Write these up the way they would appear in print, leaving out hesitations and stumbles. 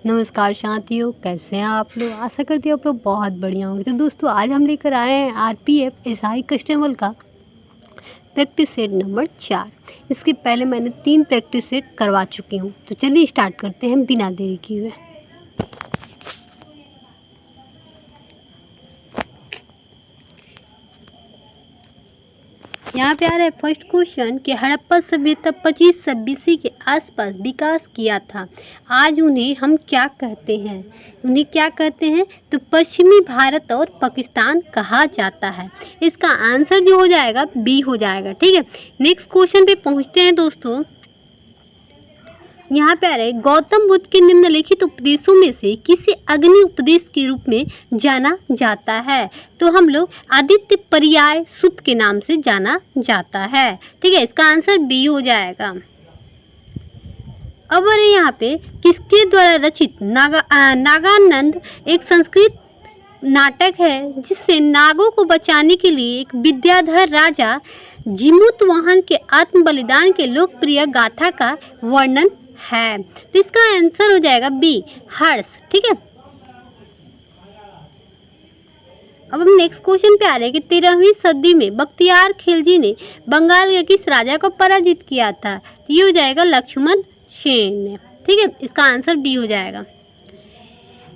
नमस्कार साथियों, कैसे हैं आप लोग। आशा करती हूँ आप लोग बहुत बढ़िया होंगे। तो दोस्तों आज हम लेकर आए हैं आरपीएफ एसआई कांस्टेबल का प्रैक्टिस सेट नंबर 4। इसके पहले मैंने 3 प्रैक्टिस सेट करवा चुकी हूँ। तो चलिए स्टार्ट करते हैं बिना देरी किए हुए। यहाँ पे आ रहा है फर्स्ट क्वेश्चन कि हड़प्पा सभ्यता 2500 BC के आसपास विकास किया था। आज उन्हें हम क्या कहते हैं? उन्हें क्या कहते हैं? तो पश्चिमी भारत और पाकिस्तान कहा जाता है। इसका आंसर जो हो जाएगा बी हो जाएगा। ठीक है, नेक्स्ट क्वेश्चन पे पहुँचते हैं दोस्तों। यहाँ पे आ रहा है गौतम बुद्ध के निम्नलिखित उपदेशों में से किसे अग्नि उपदेश के रूप में जाना जाता है? तो हम लोग आदित्य पर्याय सूत्र के नाम से जाना जाता है। ठीक है, इसका आंसर बी हो जाएगा। अब यहाँ पे किसके द्वारा रचित नागानंद एक संस्कृत नाटक है जिससे नागों को बचाने के लिए एक विद्याधर राजा जिमुतवाहन के आत्म बलिदान के लोकप्रिय गाथा का वर्णन है। तो इसका आंसर हो जाएगा बी हर्ष। ठीक है, अब हम नेक्स्ट क्वेश्चन पे आ रहे हैं कि 13वीं सदी में बख्तियार खिलजी ने बंगाल के किस राजा को पराजित किया था? तो ये हो जाएगा लक्ष्मण सेन ने। ठीक है, इसका आंसर बी हो जाएगा।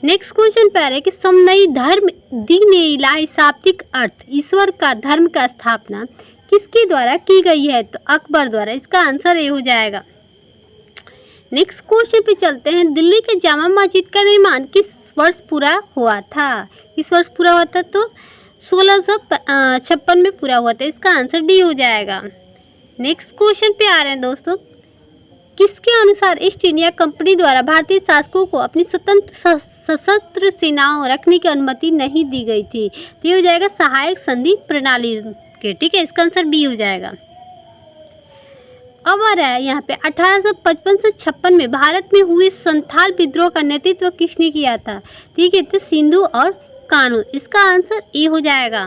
नेक्स्ट क्वेश्चन पे आ रहा है कि समन्वयी धर्म दीन इलाही शाब्दिक अर्थ ईश्वर का धर्म का स्थापना किसके द्वारा की गई है? तो अकबर द्वारा। इसका आंसर ए हो जाएगा। नेक्स्ट क्वेश्चन पे चलते हैं। दिल्ली के जामा मस्जिद का निर्माण किस वर्ष पूरा हुआ था? किस वर्ष पूरा हुआ था? तो 1656 में पूरा हुआ था। इसका आंसर डी हो जाएगा। नेक्स्ट क्वेश्चन पे आ रहे हैं दोस्तों, किसके अनुसार ईस्ट इंडिया कंपनी द्वारा भारतीय शासकों को अपनी स्वतंत्र सशस्त्र सेनाओं रखने की अनुमति नहीं दी गई थी? तो ये हो जाएगा सहायक संधि प्रणाली के। ठीक है, इसका आंसर बी हो जाएगा। अब आ रहा है यहाँ पे 1855 से 56 में भारत में हुए संथाल विद्रोह का नेतृत्व किसने किया था? ठीक है, तो सिंधु और कानू। इसका आंसर ए हो जाएगा।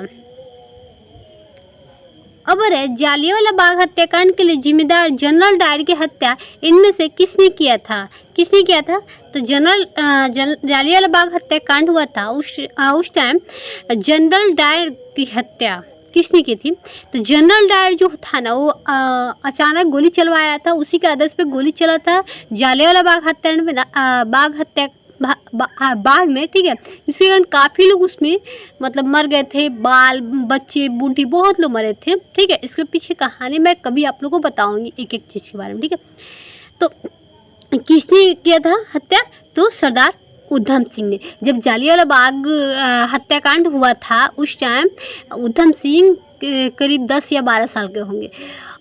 अब आ रहा है जालियांवाला बाग हत्याकांड के लिए जिम्मेदार जनरल डायर की हत्या इनमें से किसने किया था? किसने किया था? तो जालियांवाला बाग हत्याकांड हुआ था उस टाइम जनरल डायर की हत्या किसने की थी? तो जनरल डायर जो था ना वो अचानक गोली चलवाया था, उसी के आदेश पे गोली चला था जालियांवाला बाग हत्याकांड में बाग में। ठीक है, इसी कारण काफ़ी लोग उसमें मतलब मर गए थे, बाल बच्चे बूढ़ी बहुत लोग मरे थे। ठीक है, इसके पीछे कहानी मैं कभी आप लोगों को बताऊंगी एक एक चीज़ के बारे में। ठीक है, तो किसने किया था हत्या? तो सरदार उधम सिंह ने। जब जालियांवाला बाग हत्याकांड हुआ था उस टाइम उधम सिंह करीब 10 या 12 साल के होंगे,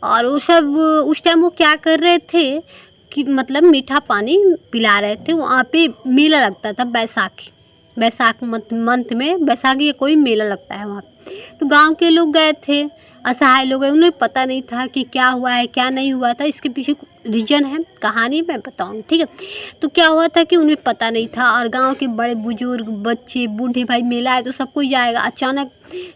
और वो सब उस टाइम वो क्या कर रहे थे कि मतलब मीठा पानी पिला रहे थे। वहाँ पे मेला लगता था बैसाख मंथ में बैसाखी या कोई मेला लगता है वहाँ पे। तो गांव के लोग गए थे, असहाय लोग गए, उन्हें पता नहीं था कि क्या हुआ है क्या नहीं हुआ था। इसके पीछे रीजन है, कहानी मैं बताऊंगी। ठीक है, तो क्या हुआ था कि उन्हें पता नहीं था, और गांव के बड़े बुजुर्ग बच्चे बूढ़े भाई मेला है तो सब कोई जाएगा। अचानक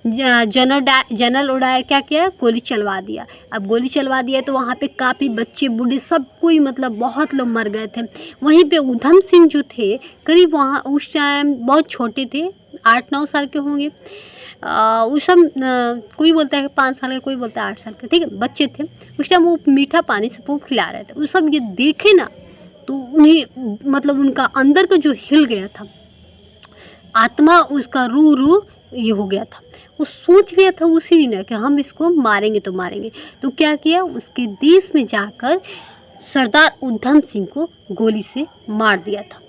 जनरल डायर क्या किया? गोली चलवा दिया। अब गोली चलवा दिया तो वहाँ पे काफ़ी बच्चे बूढ़े सब कोई मतलब बहुत लोग मर गए थे। वहीं पे उधम सिंह जो थे करीब वहाँ उस टाइम बहुत छोटे थे, 8-9 साल के होंगे। उस सब कोई बोलता है 5 साल के, कोई बोलता है 8 साल के। ठीक है, बच्चे थे उस टाइम, वो मीठा पानी सबको खिला रहे थे। वो सब ये देखे ना तो उन्हें मतलब उनका अंदर का जो हिल गया था आत्मा, उसका रूह ये हो गया था। वो सोच लिया था उसी दिन कि हम इसको मारेंगे तो मारेंगे। तो क्या किया, उसके देश में जाकर सरदार उधम सिंह को गोली से मार दिया था।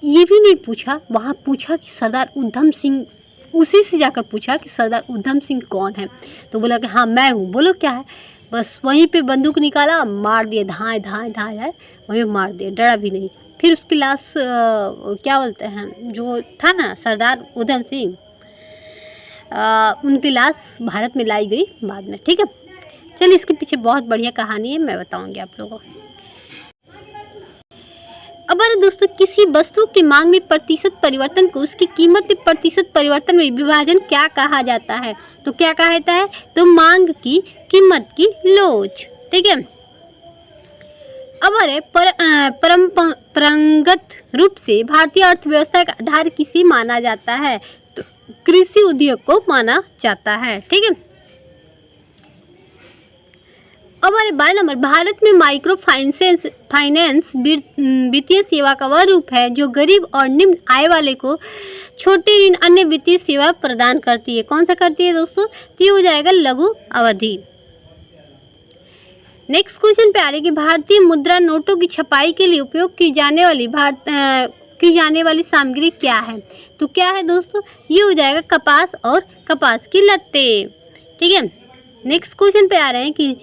ये भी नहीं पूछा, वहाँ पूछा कि सरदार उधम सिंह, उसी से जाकर पूछा कि सरदार उधम सिंह कौन है? तो बोला कि हाँ मैं हूँ। बोलो क्या है? बस वहीं पे बंदूक निकाला, मार दिए, धाए वहीं मार दिए, डरा भी नहीं। फिर उसकी लाश क्या बोलते हैं जो था ना सरदार उधम सिंह, उनकी लाश भारत में लाई गई बाद में। ठीक है, चलिए इसके पीछे बहुत बढ़िया कहानी है, मैं बताऊँगी आप लोगों को। अब दोस्तों, किसी वस्तु की मांग में प्रतिशत परिवर्तन को उसकी कीमत में प्रतिशत परिवर्तन में विभाजन क्या कहा जाता है? तो क्या कहा जाता है? तो मांग की कीमत की लोच। ठीक है, अब अरे परंपरागत रूप से भारतीय अर्थव्यवस्था का आधार किसे माना जाता है? तो कृषि उद्योग को माना जाता है। ठीक है। अब हमारे 12 नंबर, भारत में माइक्रो फाइनेंस वित्तीय सेवा का वह रूप है जो गरीब और निम्न आय वाले को छोटे ऋण अन्य वित्तीय सेवा प्रदान करती है। कौन सा करती है दोस्तों? तो ये हो जाएगा लघु अवधि। नेक्स्ट क्वेश्चन पे आ रही है कि भारतीय मुद्रा नोटों की छपाई के लिए उपयोग की जाने वाली सामग्री क्या है? तो क्या है दोस्तों? ये हो जाएगा कपास और कपास की लत्ते। ठीक है। नेक्स्ट क्वेश्चन पे आ रहे हैं कि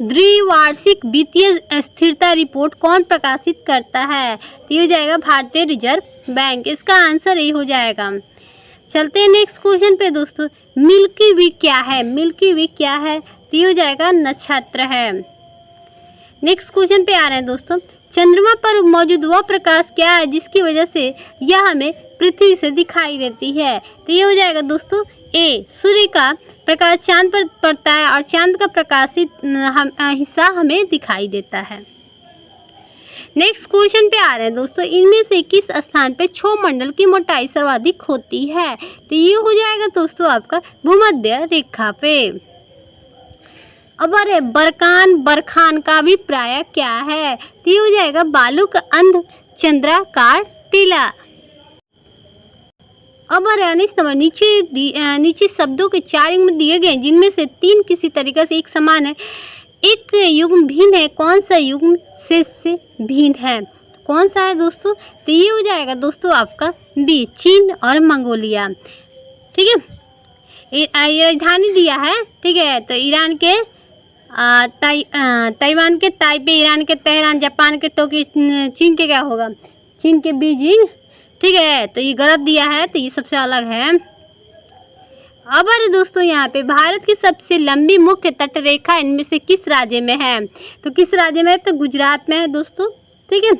द्विवार्षिक वित्तीय स्थिरता रिपोर्ट कौन प्रकाशित करता है? तो ये हो जाएगा भारतीय रिजर्व बैंक। इसका आंसर ये हो जाएगा। चलते हैं नेक्स्ट क्वेश्चन पे दोस्तों। मिल्की वे क्या है? मिल्की वे क्या है? तो ये हो जाएगा नक्षत्र है। नेक्स्ट क्वेश्चन पे आ रहे हैं दोस्तों, चंद्रमा पर मौजूद वह प्रकाश क्या है जिसकी वजह से यह हमें पृथ्वी से दिखाई देती है? तो ये हो जाएगा दोस्तों ए, सूर्य का प्रकाश चांद पर पड़ता है और चांद का प्रकाशित हिस्सा हमें दिखाई देता है। नेक्स्ट क्वेश्चन पे आ रहे हैं दोस्तों, इनमें से किस स्थान पे क्षोभ मंडल की मोटाई सर्वाधिक होती है? तो ये हो जाएगा दोस्तों आपका भूमध्य रेखा पे। अब अरे बरखान का भी प्राय क्या है? तो ये हो जाएगा बालू का अंध चंद्राकार टीला। अब अरे नंबर, नीचे शब्दों के 4 युग्म दिए गए जिनमें से 3 किसी तरीके से एक समान है, एक युग्म भिन्न है। कौन सा युग्म से भिन्न है? कौन सा है दोस्तों? तो ये हो जाएगा दोस्तों आपका बी, चीन और मंगोलिया। ठीक है। राजधानी दिया है। ठीक है। तो ईरान के ताइवान के ताइपे, ईरान के तेहरान, जापान के टोक्यो, चीन के क्या होगा? चीन के बीजिंग। ठीक है। तो ये गलत दिया है, तो ये सबसे अलग है। अब अरे दोस्तों यहाँ पे भारत की सबसे लंबी मुख्य तट रेखा इनमें से किस राज्य में है? तो किस राज्य में है? तो गुजरात में है दोस्तों। ठीक है।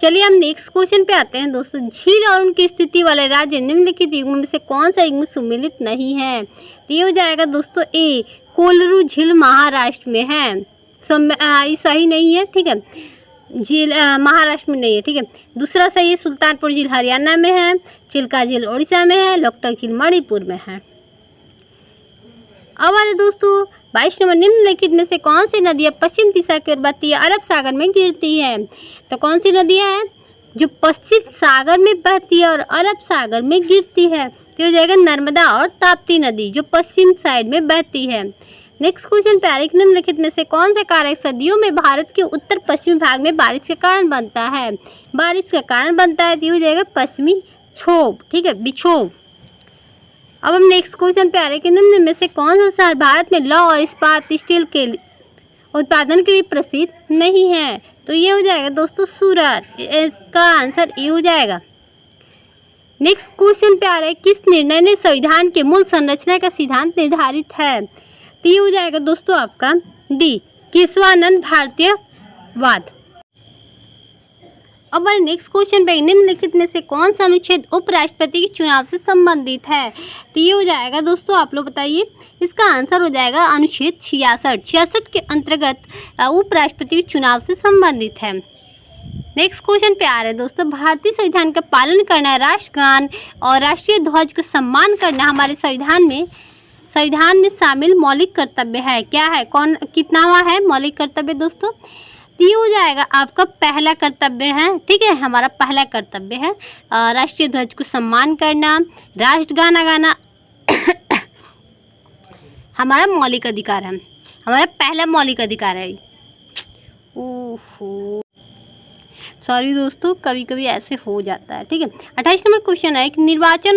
चलिए हम नेक्स्ट क्वेश्चन पे आते हैं दोस्तों। झील और उनकी स्थिति वाले राज्य निम्नलिखित युग्म में से कौन सा युग्म सम्मिलित नहीं है? तो ये हो जाएगा दोस्तों ए, कोलरू झील महाराष्ट्र में है। ये सही नहीं है। ठीक है। झील महाराष्ट्र में नहीं है। ठीक है। दूसरा सही है, सुल्तानपुर झील हरियाणा में है, चिल्का झील उड़ीसा में है, लोकटक झील मणिपुर में है। अब अरे दोस्तों 22 नंबर, निम्नलिखित में से कौन सी नदियाँ पश्चिम दिशा की ओर बहती है, अरब सागर में गिरती है? तो कौन सी नदियाँ हैं जो पश्चिम सागर में बहती है और अरब सागर में गिरती है? तो हो जाएगा नर्मदा और ताप्ती नदी जो पश्चिम साइड में बहती है। नेक्स्ट क्वेश्चन पे आ रहा है, निम्नलिखित में से कौन सा कारक सदियों में भारत के उत्तर पश्चिमी भाग में बारिश के कारण बनता है? बारिश का कारण बनता है। तो हो जाएगा पश्चिमी क्षोभ। ठीक है, विक्षोभ। अब हम नेक्स्ट क्वेश्चन पे आ रहे हैं कि निम्न में से कौन सा शहर भारत में लौह और इस्पात स्टील के उत्पादन के लिए प्रसिद्ध नहीं है? तो ये हो जाएगा दोस्तों सूरत। इसका आंसर ये हो जाएगा। नेक्स्ट क्वेश्चन पे आ रहा है, किस निर्णय ने संविधान के मूल संरचना का सिद्धांत निर्धारित है? तो ये हो जाएगा दोस्तों आपका डी, केशवानंद भारतीयवाद। अब नेक्स्ट क्वेश्चन पे, निम्नलिखित में से कौन सा अनुच्छेद उपराष्ट्रपति के चुनाव से संबंधित है? तो ये हो जाएगा दोस्तों, आप लोग बताइए। इसका आंसर हो जाएगा अनुच्छेद 66 के अंतर्गत उपराष्ट्रपति के चुनाव से संबंधित है। नेक्स्ट क्वेश्चन पे आ रहे हैं दोस्तों, भारतीय संविधान का पालन करना, राष्ट्रगान और राष्ट्रीय ध्वज का सम्मान करना हमारे संविधान में शामिल मौलिक कर्तव्य है। क्या है? कौन कितनावा है मौलिक कर्तव्य दोस्तों? तो ये हो जाएगा आपका पहला कर्तव्य है। ठीक है, हमारा पहला कर्तव्य है राष्ट्रीय ध्वज को सम्मान करना, राष्ट्रगाना गाना हमारा मौलिक अधिकार है, हमारा पहला मौलिक अधिकार है। ओहो सॉरी दोस्तों, कभी कभी ऐसे हो जाता है। ठीक है। 28 नंबर क्वेश्चन है कि निर्वाचक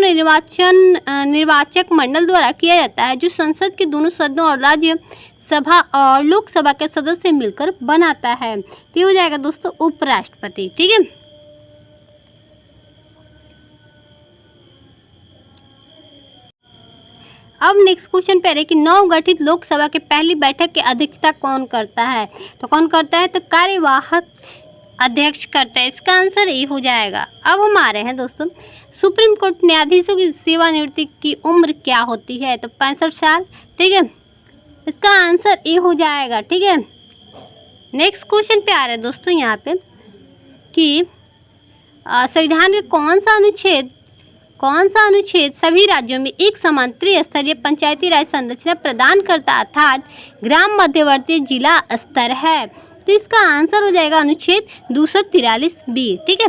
मंडल द्वारा किया जाता है जो संसद के दोनों सदनों और राज्य सभा और लोकसभा के सदस्य मिलकर बनाता है। तो हो जाएगा दोस्तों उपराष्ट्रपति। ठीक है। अब नेक्स्ट क्वेश्चन पे है कि नवगठित लोकसभा के पहली बैठक की अध्यक्षता कौन करता है? तो कौन करता है? तो कार्यवाहक अध्यक्ष करता है। इसका आंसर ये हो जाएगा। अब हम आ रहे हैं दोस्तों, सुप्रीम कोर्ट न्यायाधीशों की सेवानिवृत्ति की उम्र क्या होती है? तो 65 साल। ठीक है। इसका आंसर ए हो जाएगा। ठीक है, नेक्स्ट क्वेश्चन पे आ रहा है दोस्तों यहाँ पे कि संविधान के कौन सा अनुच्छेद सभी राज्यों में एक समान त्रिस्तरीय पंचायती राज संरचना प्रदान करता अर्थात ग्राम मध्यवर्ती जिला स्तर है। तो इसका आंसर हो जाएगा अनुच्छेद 243B। ठीक है,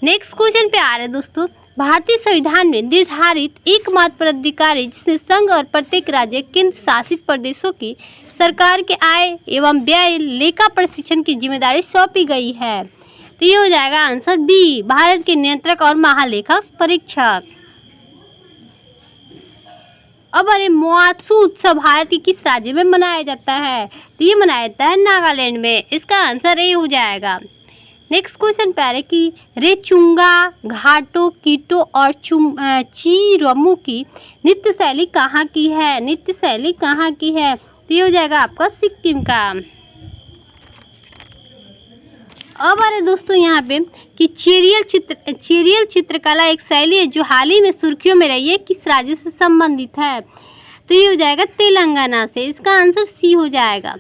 नेक्स्ट क्वेश्चन पे आ रहे हैं दोस्तों, भारतीय संविधान में निर्धारित एकमात्र पदाधिकारी जिसमें संघ और प्रत्येक राज्य केंद्र शासित प्रदेशों की सरकार के आय एवं व्यय लेखा प्रशिक्षण की जिम्मेदारी सौंपी गई है। तो ये हो जाएगा आंसर बी, भारत के नियंत्रक और महालेखक परीक्षक। अब अरे महोत्सव उत्सव भारत के किस राज्य में मनाया जाता है? तो ये मनाया जाता है नागालैंड में। इसका आंसर ए हो जाएगा। नेक्स्ट क्वेश्चन पे आ रहा है कि रेचुंगा, घाटो, कीटो और चीरमू की नृत्य शैली कहाँ की है? नृत्य शैली कहाँ की है? तो ये हो जाएगा आपका सिक्किम का। अब आ रहे दोस्तों यहाँ पे कि चेरियल चित्रकला एक शैली है जो हाल ही में सुर्खियों में रही है, किस राज्य से संबंधित है? तो ये हो जाएगा तेलंगाना से। इसका आंसर सी हो जाएगा।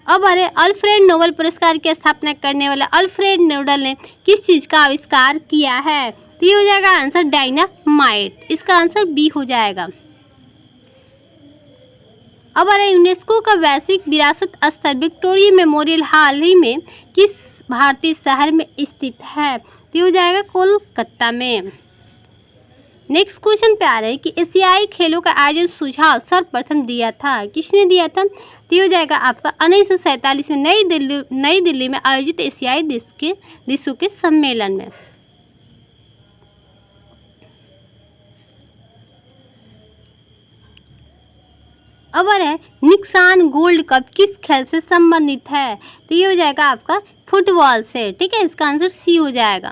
अब अरे अल्फ्रेड नोबेल पुरस्कार की स्थापना करने वाले अल्फ्रेड नोबेल ने किस चीज़ का आविष्कार किया है? तो ये हो जाएगा आंसर डायनामाइट। इसका आंसर बी हो जाएगा। अब अरे यूनेस्को का वैश्विक विरासत स्थल विक्टोरिया मेमोरियल हाल ही में किस भारतीय शहर में स्थित है? तो हो जाएगा कोलकाता में। नेक्स्ट क्वेश्चन पे आ रहा है कि एशियाई खेलों का आयोजन सुझाव सर्वप्रथम दिया था, किसने दिया था? तो हो जाएगा आपका 1947 में नई दिल्ली में आयोजित एशियाई देशों के सम्मेलन में। अब है निक्सान गोल्ड कप किस खेल से संबंधित है? तो ये हो जाएगा आपका फुटबॉल से। ठीक है, इसका आंसर सी हो जाएगा।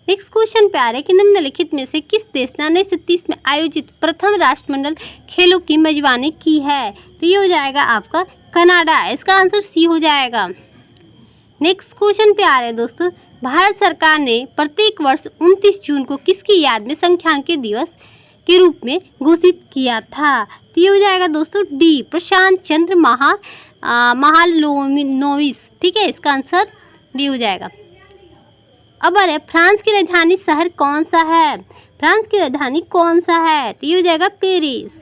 नेक्स्ट क्वेश्चन पे आ रहा है कि निम्नलिखित में से किस देश ने 1930 में आयोजित प्रथम राष्ट्रमंडल खेलों की मेजबानी की है? तो ये हो जाएगा आपका कनाडा। इसका आंसर सी हो जाएगा। नेक्स्ट क्वेश्चन पे आ रहे हैं दोस्तों, भारत सरकार ने प्रत्येक वर्ष 29 जून को किसकी याद में संख्यांकित दिवस के रूप में घोषित किया था? तो ये हो जाएगा दोस्तों डी, प्रशांत चंद्र महालनोबिस। ठीक है, इसका आंसर डी हो जाएगा। अब अरे फ्रांस की राजधानी शहर कौन सा है? फ्रांस की राजधानी कौन सा है? तो ये हो जाएगा पेरिस।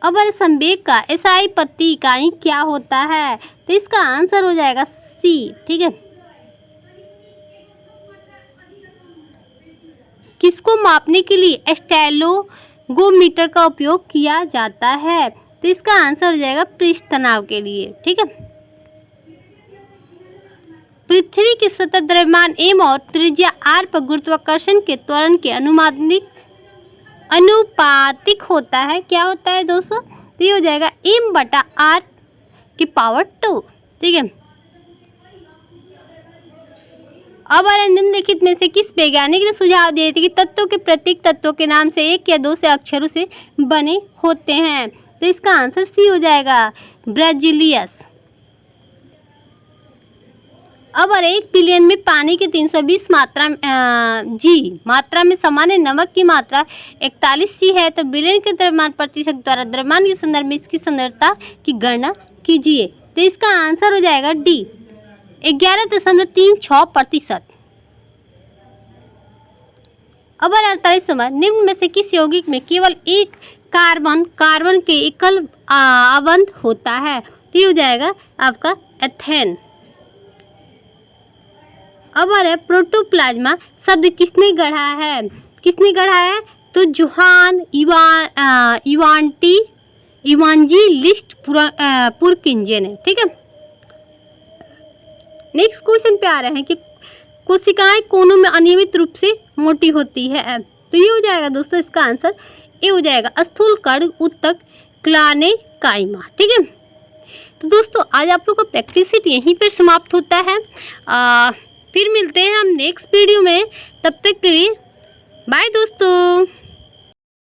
अब अरे संवेग का एसआई पत्ती इकाई क्या होता है? तो इसका आंसर हो जाएगा सी। ठीक है, किसको मापने के लिए स्टेलोगोमीटर का उपयोग किया जाता है? तो इसका आंसर हो जाएगा पृष्ठ तनाव के लिए। ठीक है, पृथ्वी की सतह द्रव्यमान m और त्रिज्या r पर गुरुत्वाकर्षण के त्वरण के अनुपातिक होता है। क्या होता है दोस्तों? तो ये हो जाएगा m/r की पावर 2। ठीक है, अब निम्नलिखित में से किस वैज्ञानिक ने सुझाव दिए थे कि तत्वों के प्रत्येक तत्वों के नाम से एक या दो से अक्षरों से बने होते हैं? तो इसका आंसर सी हो जाएगा, ब्राजिलियस। अब 1 बिलियन में पानी की 320 मात्रा में सामान्य नमक की मात्रा 41 जी है, तो बिलियन के द्रव्यमान प्रतिशत द्वारा द्रव्यमान के संदर्भ में इसकी सांद्रता की गणना कीजिए। तो इसका आंसर हो जाएगा डी, 11.36%। अब 48 नंबर, निम्न में से किस यौगिक में केवल एक कार्बन के एकल आबंध होता है? तो ये हो जाएगा आपका एथेन। अब प्रोटोप्लाज्मा शब्द किसने गढ़ा है? तो जोहान इवांजेलिस्ट पुरकिंजे ने। ठीक है, नेक्स्ट क्वेश्चन पे आ रहे हैं कि कोशिकाएं कोनों में अनियमित रूप से मोटी होती है। तो ये हो जाएगा दोस्तों, इसका आंसर ये हो जाएगा स्थूल कर्ण उत्तक क्लाने काइमा। ठीक है, तो दोस्तों आज आप लोग का प्रैक्टिस सेट यहीं पर समाप्त होता है। फिर मिलते हैं हम नेक्स्ट वीडियो में, तब तक के लिए बाय दोस्तों।